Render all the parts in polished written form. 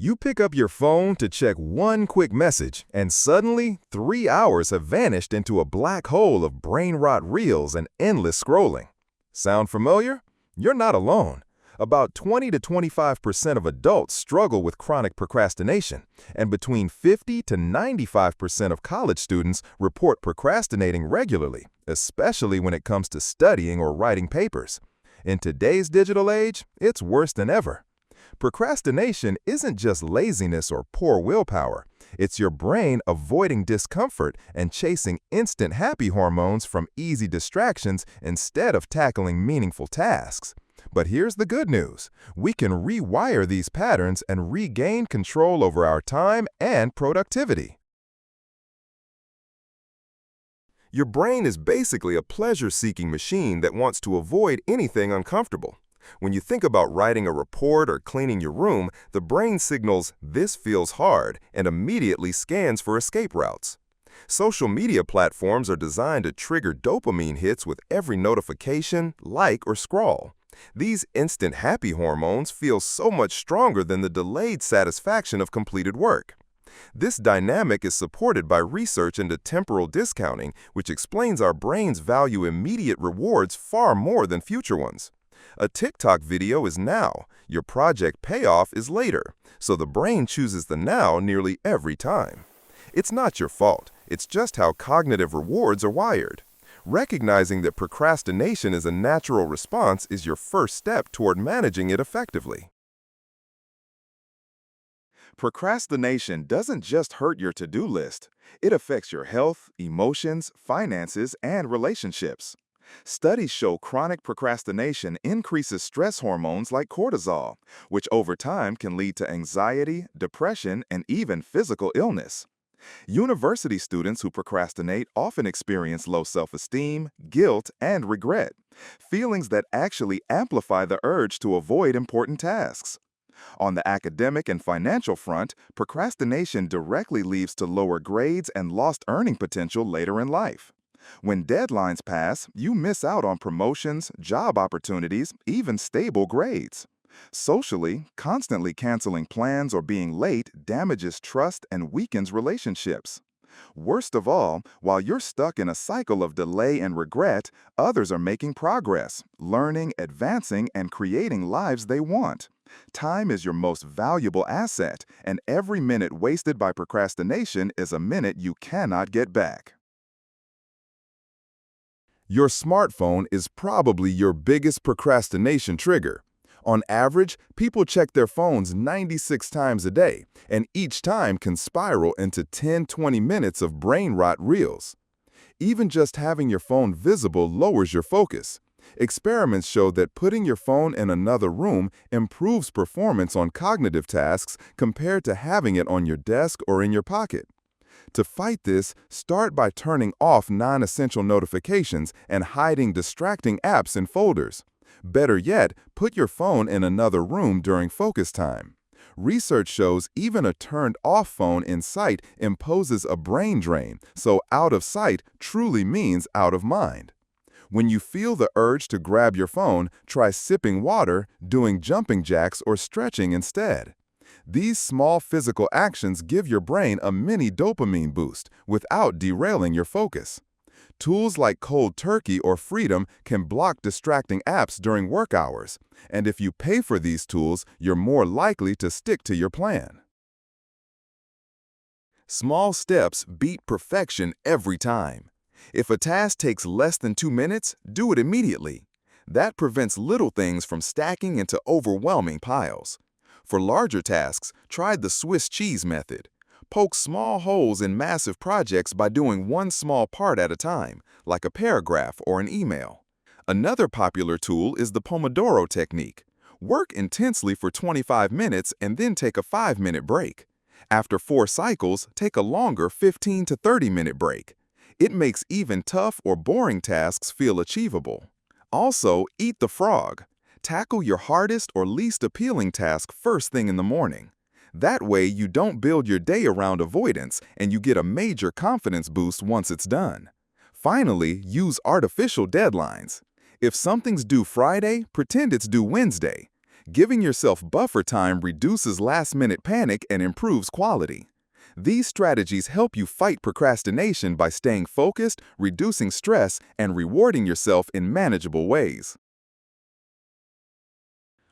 You pick up your phone to check one quick message, and suddenly, 3 hours have vanished into a black hole of brain rot reels and endless scrolling. Sound familiar? You're not alone. About 20 to 25% of adults struggle with chronic procrastination, and between 50 to 95% of college students report procrastinating regularly, especially when it comes to studying or writing papers. In today's digital age, it's worse than ever. Procrastination isn't just laziness or poor willpower. It's your brain avoiding discomfort and chasing instant happy hormones from easy distractions instead of tackling meaningful tasks. But here's the good news. We can rewire these patterns and regain control over our time and productivity. Your brain is basically a pleasure-seeking machine that wants to avoid anything uncomfortable. When you think about writing a report or cleaning your room, the brain signals, "This feels hard," and immediately scans for escape routes. Social media platforms are designed to trigger dopamine hits with every notification, like, or scroll. These instant happy hormones feel so much stronger than the delayed satisfaction of completed work. This dynamic is supported by research into temporal discounting, which explains our brains value immediate rewards far more than future ones. A TikTok video is now, your project payoff is later, so the brain chooses the now nearly every time. It's not your fault, it's just how cognitive rewards are wired. Recognizing that procrastination is a natural response is your first step toward managing it effectively. Procrastination doesn't just hurt your to-do list. It affects your health, emotions, finances, and relationships. Studies show chronic procrastination increases stress hormones like cortisol, which over time can lead to anxiety, depression, and even physical illness. University students who procrastinate often experience low self-esteem, guilt, and regret, feelings that actually amplify the urge to avoid important tasks. On the academic and financial front, procrastination directly leads to lower grades and lost earning potential later in life. When deadlines pass, you miss out on promotions, job opportunities, even stable grades. Socially, constantly canceling plans or being late damages trust and weakens relationships. Worst of all, while you're stuck in a cycle of delay and regret, others are making progress, learning, advancing, and creating lives they want. Time is your most valuable asset, and every minute wasted by procrastination is a minute you cannot get back. Your smartphone is probably your biggest procrastination trigger. On average, people check their phones 96 times a day, and each time can spiral into 10-20 minutes of brain rot reels. Even just having your phone visible lowers your focus. Experiments show that putting your phone in another room improves performance on cognitive tasks compared to having it on your desk or in your pocket. To fight this, start by turning off non-essential notifications and hiding distracting apps in folders. Better yet, put your phone in another room during focus time. Research shows even a turned-off phone in sight imposes a brain drain, so out of sight truly means out of mind. When you feel the urge to grab your phone, try sipping water, doing jumping jacks, or stretching instead. These small physical actions give your brain a mini dopamine boost without derailing your focus. Tools like Cold Turkey or Freedom can block distracting apps during work hours, and if you pay for these tools, you're more likely to stick to your plan. Small steps beat perfection every time. If a task takes less than 2 minutes, do it immediately. That prevents little things from stacking into overwhelming piles. For larger tasks, try the Swiss cheese method. Poke small holes in massive projects by doing one small part at a time, like a paragraph or an email. Another popular tool is the Pomodoro technique. Work intensely for 25 minutes and then take a 5-minute break. After 4 cycles, take a longer 15 to 30-minute break. It makes even tough or boring tasks feel achievable. Also, eat the frog. Tackle your hardest or least appealing task first thing in the morning. That way, you don't build your day around avoidance and you get a major confidence boost once it's done. Finally, use artificial deadlines. If something's due Friday, pretend it's due Wednesday. Giving yourself buffer time reduces last-minute panic and improves quality. These strategies help you fight procrastination by staying focused, reducing stress, and rewarding yourself in manageable ways.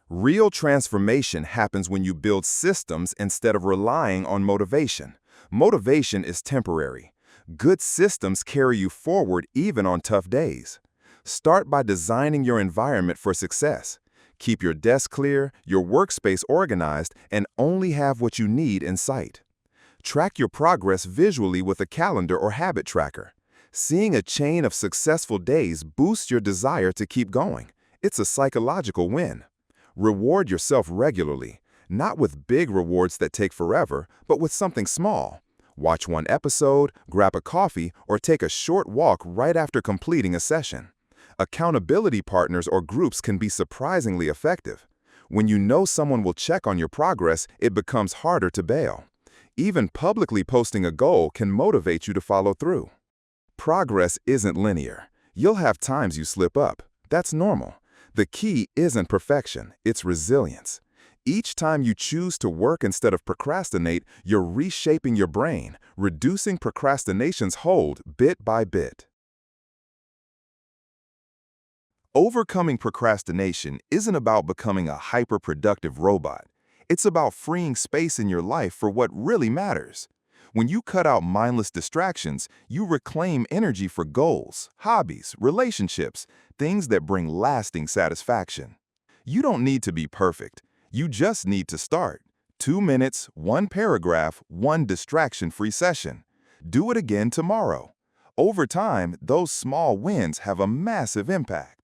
Real transformation happens when you build systems instead of relying on motivation. Motivation is temporary. Good systems carry you forward even on tough days. Start by designing your environment for success. Keep your desk clear, your workspace organized, and only have what you need in sight. Track your progress visually with a calendar or habit tracker. Seeing a chain of successful days boosts your desire to keep going. It's a psychological win. Reward yourself regularly, not with big rewards that take forever, but with something small. Watch one episode, grab a coffee, or take a short walk right after completing a session. Accountability partners or groups can be surprisingly effective. When you know someone will check on your progress, it becomes harder to bail. Even publicly posting a goal can motivate you to follow through. Progress isn't linear. You'll have times you slip up. That's normal. The key isn't perfection, it's resilience. Each time you choose to work instead of procrastinate, you're reshaping your brain, reducing procrastination's hold bit by bit. Overcoming procrastination isn't about becoming a hyper-productive robot. It's about freeing space in your life for what really matters. When you cut out mindless distractions, you reclaim energy for goals, hobbies, relationships, things that bring lasting satisfaction. You don't need to be perfect. You just need to start. 2 minutes, 1 paragraph, 1 distraction-free session. Do it again tomorrow. Over time, those small wins have a massive impact.